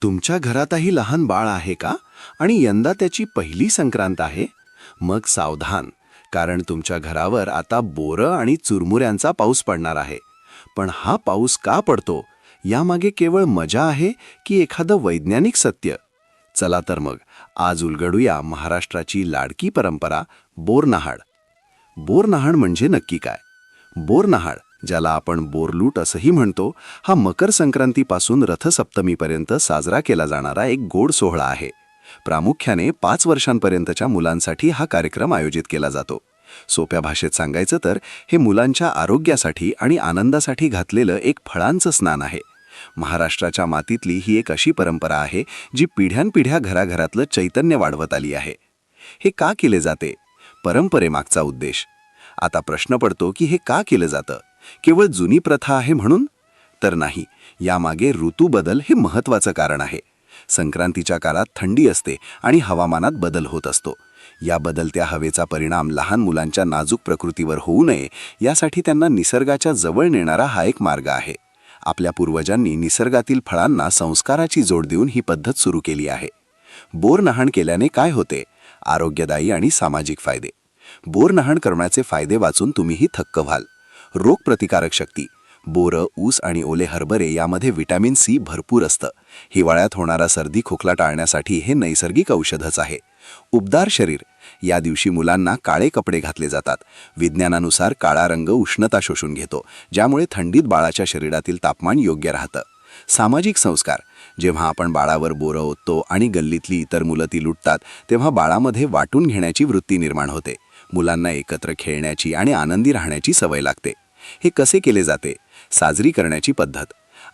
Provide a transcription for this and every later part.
तुमच्या घरातही लहान बाळ आहे का? आणि यंदा त्याची पहिली संक्रांत आहे? मग सावधान, कारण तुमच्या घरावर आता बोरं आणि चुरमुऱ्यांचा पाऊस पडणार आहे. पण हा पाऊस का पडतो, यामागे केवळ मजा आहे की एखादं वैज्ञानिक सत्य? चला तर मग आज उलगडूया महाराष्ट्राची लाडकी परंपरा बोरन्हाण. बोरन्हाण म्हणजे नक्की काय? बोरन्हाण, ज्याला आपण बोरलूट असंही म्हणतो, हा मकर संक्रांतीपासून रथसप्तमीपर्यंत साजरा केला जाणारा एक गोड सोहळा आहे. प्रामुख्याने 5 वर्षांपर्यंतच्या मुलांसाठी हा कार्यक्रम आयोजित केला जातो. सोप्या भाषेत सांगायचं तर हे मुलांच्या आरोग्यासाठी आणि आनंदासाठी घातलेलं एक फळांचं स्नान आहे. महाराष्ट्राच्या मातीतली ही एक अशी परंपरा आहे जी पिढ्यानपिढ्या घराघरातलं चैतन्य वाढवत आली आहे. हे का केले जाते? परंपरेमागचा उद्देश. आता प्रश्न पडतो की हे का केलं जातं? केवळ जुनी प्रथा आहे म्हणून? तर नाही, यामागे ऋतू बदल हे महत्त्वाचं कारण आहे. संक्रांतीच्या काळात थंडी असते आणि हवामानात बदल होत असतो. या बदलत्या हवेचा परिणाम लहान मुलांच्या नाजूक प्रकृतीवर होऊ नये, यासाठी त्यांना निसर्गाच्या जवळ नेणारा हा एक मार्ग आहे. आपल्या पूर्वजांनी निसर्गातील फळांना संस्काराची जोड देऊन ही पद्धत सुरू केली आहे. बोरन्हाण केल्याने काय होते? आरोग्यदायी आणि सामाजिक फायदे. बोरन्हाण करण्याचे फायदे वाचून तुम्हीही थक्क व्हाल. रोगप्रतिकारक शक्ती. बोरं, ऊस आणि ओले हरभरे यामध्ये व्हिटॅमिन सी भरपूर असतं. हिवाळ्यात होणारा सर्दी खोकला टाळण्यासाठी हे नैसर्गिक औषधच आहे. उबदार शरीर. या दिवशी मुलांना काळे कपडे घातले जातात. विज्ञानानुसार काळा रंग उष्णता शोषून घेतो, ज्यामुळे थंडीत बाळाच्या शरीरातील तापमान योग्य राहतं. सामाजिक संस्कार. जेव्हा आपण बाळावर बोरं ओततो आणि गल्लीतली इतर मुलं ती लुटतात, तेव्हा बाळामध्ये वाटून घेण्याची वृत्ती निर्माण होते. मुलांना एकत्र खेळण्याची आणि आनंदी राहण्याची सवय लागते. हे कसे केले जाते? साजरी करण्याची पद्धत.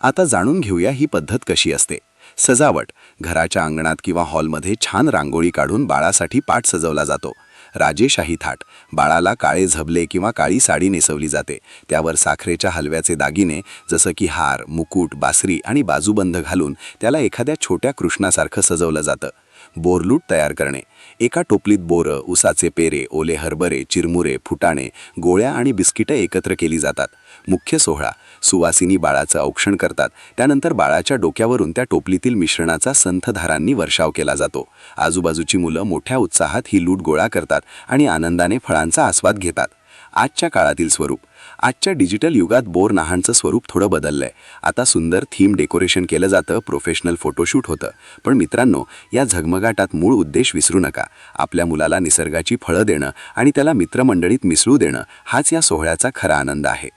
आता जाणून घेऊया ही पद्धत कशी असते. सजावट. घराच्या अंगणात किंवा हॉलमध्ये छान रांगोळी काढून बाळासाठी पाट सजवला जातो. राजेशाही थाट. बाळाला काळे झबले किंवा काळी साडी नेसवली जाते. त्यावर साखरेच्या हलव्याचे दागिने जसं की हार, मुकुट, बासरी आणि बाजूबंद घालून त्याला एखाद्या छोट्या कृष्णासारखं सजवलं जातं. बोरलूट तयार करणे. एका टोपलीत बोरं, उसाचे पेरे, ओले हरभरे, चिरमुरे, फुटाणे, गोळ्या आणि बिस्किटं एकत्र केली जातात. मुख्य सोहळा. सुवासिनी बाळाचं औक्षण करतात. त्यानंतर बाळाच्या डोक्यावरून त्या टोपलीतील मिश्रणाचा संथधारांनी वर्षाव केला जातो. आजूबाजूची मुलं मोठ्या उत्साहात ही लूट गोळा करतात आणि आनंदाने फळांचा आस्वाद घेतात. आजच्या काळातील स्वरूप. आजच्या डिजिटल युगात बोरन्हाणचं स्वरूप थोडं बदललंय. आता सुंदर थीम डेकोरेशन केलं जातं, प्रोफेशनल फोटोशूट होतं. पण मित्रांनो, या झगमगाटात मूळ उद्देश विसरू नका. आपल्या मुलाला निसर्गाची फळं देणं आणि त्याला मित्रमंडळीत मिसळू देणं, हाच या सोहळ्याचा खरा आनंद आहे.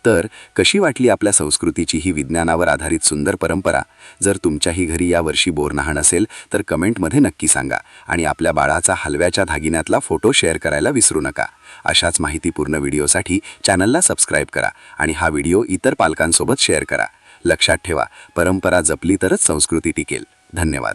तर कशी वाटली आपल्या संस्कृतीची ही विज्ञानावर आधारित सुंदर परंपरा? जर तुमच्याही घरी यावर्षी बोरन्हाण असेल तर कमेंटमध्ये नक्की सांगा आणि आपल्या बाळाचा हलव्याच्या दागिन्यातला फोटो शेअर करायला विसरू नका. अशाच माहितीपूर्ण व्हिडिओसाठी चॅनलला सबस्क्राईब करा आणि हा व्हिडिओ इतर पालकांसोबत शेअर करा. लक्षात ठेवा, परंपरा जपली तरच संस्कृती टिकेल. धन्यवाद.